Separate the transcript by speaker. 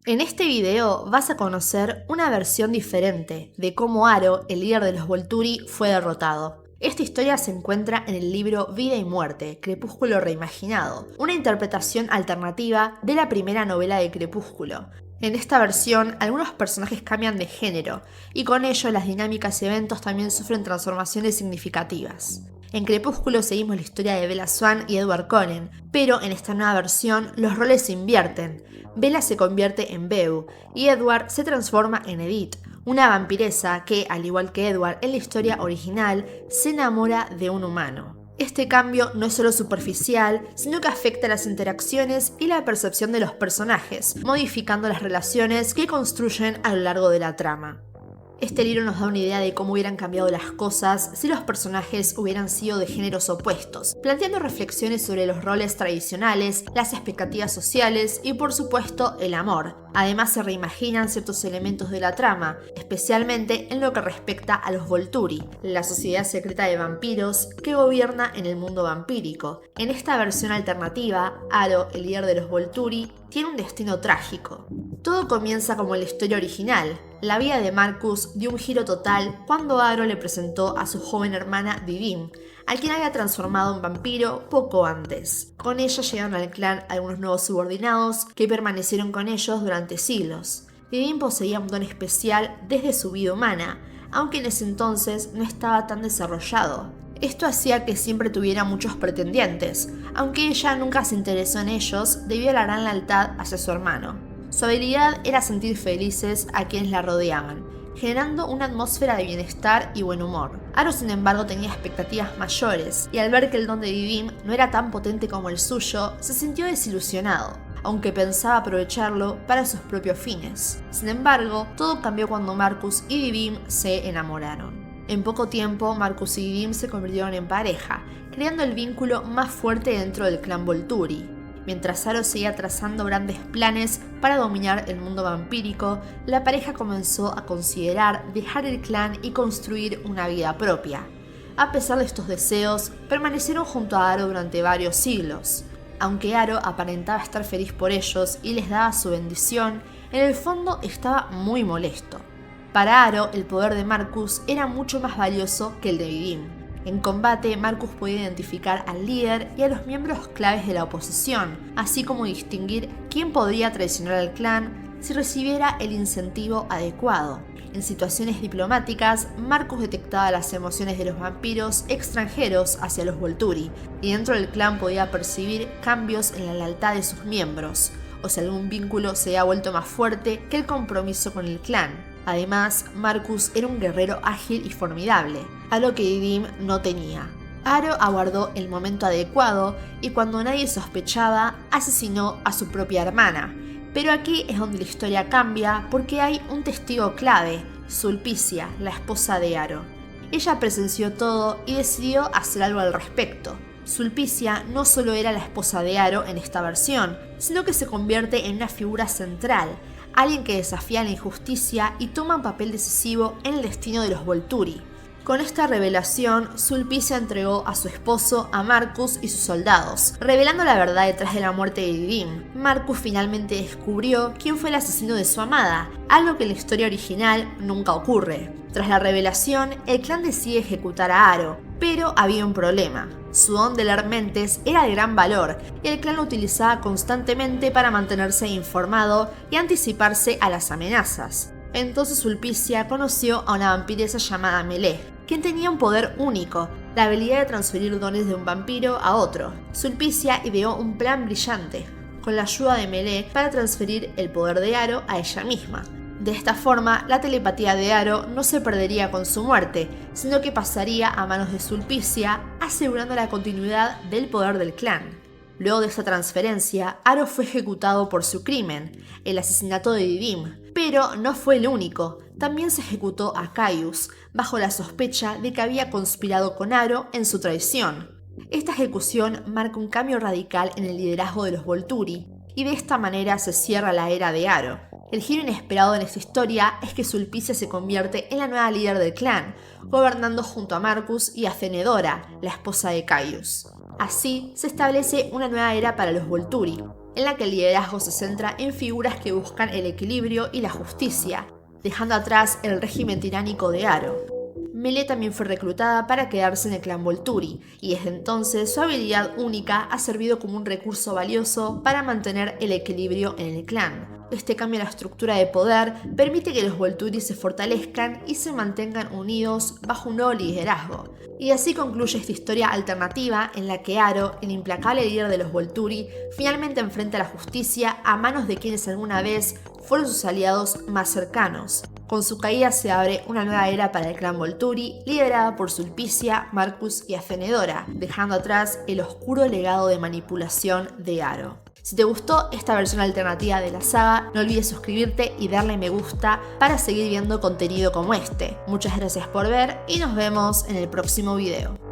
Speaker 1: En este video vas a conocer una versión diferente de cómo Aro, el líder de los Volturi, fue derrotado. Esta historia se encuentra en el libro Vida y Muerte, Crepúsculo Reimaginado, una interpretación alternativa de la primera novela de Crepúsculo. En esta versión, algunos personajes cambian de género, y con ello las dinámicas y eventos también sufren transformaciones significativas. En Crepúsculo seguimos la historia de Bella Swan y Edward Cullen, pero en esta nueva versión los roles se invierten. Bella se convierte en Beau y Edward se transforma en Edith, una vampiresa que, al igual que Edward en la historia original, se enamora de un humano. Este cambio no es solo superficial, sino que afecta las interacciones y la percepción de los personajes, modificando las relaciones que construyen a lo largo de la trama. Este libro nos da una idea de cómo hubieran cambiado las cosas si los personajes hubieran sido de géneros opuestos, planteando reflexiones sobre los roles tradicionales, las expectativas sociales y, por supuesto, el amor. Además, se reimaginan ciertos elementos de la trama, especialmente en lo que respecta a los Volturi, la sociedad secreta de vampiros que gobierna en el mundo vampírico. En esta versión alternativa, Aro, el líder de los Volturi, tiene un destino trágico. Todo comienza como en la historia original. La vida de Marcus dio un giro total cuando Aro le presentó a su joven hermana Vivienne, al quien había transformado en vampiro poco antes. Con ella llegaron al clan algunos nuevos subordinados que permanecieron con ellos durante siglos. Vivienne poseía un don especial desde su vida humana, aunque en ese entonces no estaba tan desarrollado. Esto hacía que siempre tuviera muchos pretendientes, aunque ella nunca se interesó en ellos debido a la gran lealtad hacia su hermano. Su habilidad era sentir felices a quienes la rodeaban, generando una atmósfera de bienestar y buen humor. Aro, sin embargo, tenía expectativas mayores, y al ver que el don de Vivienne no era tan potente como el suyo, se sintió desilusionado, aunque pensaba aprovecharlo para sus propios fines. Sin embargo, todo cambió cuando Marcus y Vivienne se enamoraron. En poco tiempo, Marcus y Vivienne se convirtieron en pareja, creando el vínculo más fuerte dentro del clan Volturi. Mientras Aro seguía trazando grandes planes para dominar el mundo vampírico, la pareja comenzó a considerar dejar el clan y construir una vida propia. A pesar de estos deseos, permanecieron junto a Aro durante varios siglos. Aunque Aro aparentaba estar feliz por ellos y les daba su bendición, en el fondo estaba muy molesto. Para Aro, el poder de Marcus era mucho más valioso que el de Vivienne. En combate, Marcus podía identificar al líder y a los miembros claves de la oposición, así como distinguir quién podría traicionar al clan si recibiera el incentivo adecuado. En situaciones diplomáticas, Marcus detectaba las emociones de los vampiros extranjeros hacia los Volturi, y dentro del clan podía percibir cambios en la lealtad de sus miembros, o si algún vínculo se había vuelto más fuerte que el compromiso con el clan. Además, Marcus era un guerrero ágil y formidable, algo que Vivienne no tenía. Aro aguardó el momento adecuado y cuando nadie sospechaba, asesinó a su propia hermana. Pero aquí es donde la historia cambia porque hay un testigo clave, Sulpicia, la esposa de Aro. Ella presenció todo y decidió hacer algo al respecto. Sulpicia no solo era la esposa de Aro en esta versión, sino que se convierte en una figura central, alguien que desafía la injusticia y toma un papel decisivo en el destino de los Volturi. Con esta revelación, Sulpicia entregó a su esposo a Marcus y sus soldados, revelando la verdad detrás de la muerte de Vivienne. Marcus finalmente descubrió quién fue el asesino de su amada, algo que en la historia original nunca ocurre. Tras la revelación, el clan decide ejecutar a Aro, pero había un problema. Su don de leer mentes era de gran valor y el clan lo utilizaba constantemente para mantenerse informado y anticiparse a las amenazas. Entonces Sulpicia conoció a una vampiresa llamada Melee, quien tenía un poder único, la habilidad de transferir dones de un vampiro a otro. Sulpicia ideó un plan brillante, con la ayuda de Melee para transferir el poder de Aro a ella misma. De esta forma, la telepatía de Aro no se perdería con su muerte, sino que pasaría a manos de Sulpicia, asegurando la continuidad del poder del clan. Luego de esta transferencia, Aro fue ejecutado por su crimen, el asesinato de Vivienne, pero no fue el único. También se ejecutó a Caius, bajo la sospecha de que había conspirado con Aro en su traición. Esta ejecución marca un cambio radical en el liderazgo de los Volturi, y de esta manera se cierra la era de Aro. El giro inesperado en esta historia es que Sulpicia se convierte en la nueva líder del clan, gobernando junto a Marcus y a Fenedora, la esposa de Caius. Así se establece una nueva era para los Volturi. en la que el liderazgo se centra en figuras que buscan el equilibrio y la justicia, dejando atrás el régimen tiránico de Aro. Melee también fue reclutada para quedarse en el clan Volturi, y desde entonces su habilidad única ha servido como un recurso valioso para mantener el equilibrio en el clan. Este cambio en la estructura de poder permite que los Volturi se fortalezcan y se mantengan unidos bajo un nuevo liderazgo. Y así concluye esta historia alternativa en la que Aro, el implacable líder de los Volturi, finalmente enfrenta la justicia a manos de quienes alguna vez fueron sus aliados más cercanos. Con su caída se abre una nueva era para el clan Volturi, liderada por Sulpicia, Marcus y Afenedora, dejando atrás el oscuro legado de manipulación de Aro. Si te gustó esta versión alternativa de la saga, no olvides suscribirte y darle me gusta para seguir viendo contenido como este. Muchas gracias por ver y nos vemos en el próximo video.